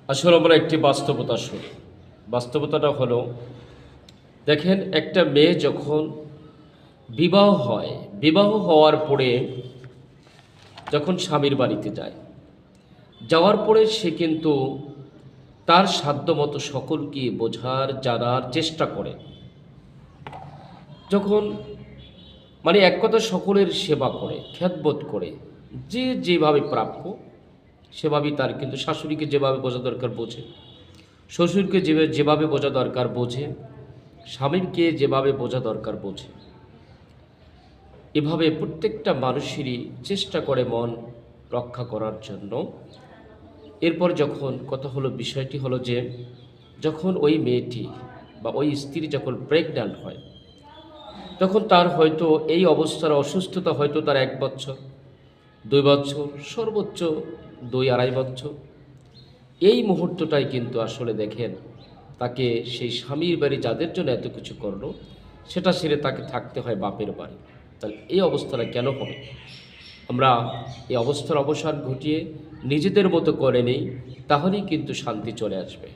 আসলে আমরা একটি বাস্তবতা শুনি। বাস্তবতাটা হলো, দেখেন একটা মেয়ে যখন বিবাহ হয়, বিবাহ হওয়ার পরে যখন স্বামীর বাড়িতে যায়, যাওয়ার পরে সে কিন্তু তার সাধ্যমতো সকলকে বোঝার, জানার চেষ্টা করে। যখন মানে এক কথা সকলের সেবা করে, খেদমত করে, যে যেভাবে প্রাপ্য সেভাবেই তার কিন্তু শাশুড়িকে যেভাবে বোঝা দরকার বোঝে, শ্বশুরকে যেভাবে বোঝা দরকার বোঝে, স্বামীকে যেভাবে বোঝা দরকার বোঝে। এভাবে প্রত্যেকটা মানুষেরই চেষ্টা করে মন রক্ষা করার জন্য। এরপর যখন কথা হলো, বিষয়টি হলো যে যখন ওই মেয়েটি বা ওই স্ত্রী যখন প্রেগন্যান্ট হয়, তখন তার হয়তো এই অবস্থার অসুস্থতা হয়তো তার 1 বছর, 2 বছর, সর্বোচ্চ 2-2.5 বছর। এই মুহূর্তটাই কিন্তু আসলে দেখেন তাকে সেই স্বামীর বাড়ি যাদের জন্য এত কিছু করলো, সেটা ছেড়ে তাকে থাকতে হয় বাপের বাড়ি। তাহলে এই অবস্থাটা কেন হবে? আমরা এই অবস্থার অবসান ঘটিয়ে নিজেদের মতো করে নেই, তাহলেই কিন্তু শান্তি চলে আসবে।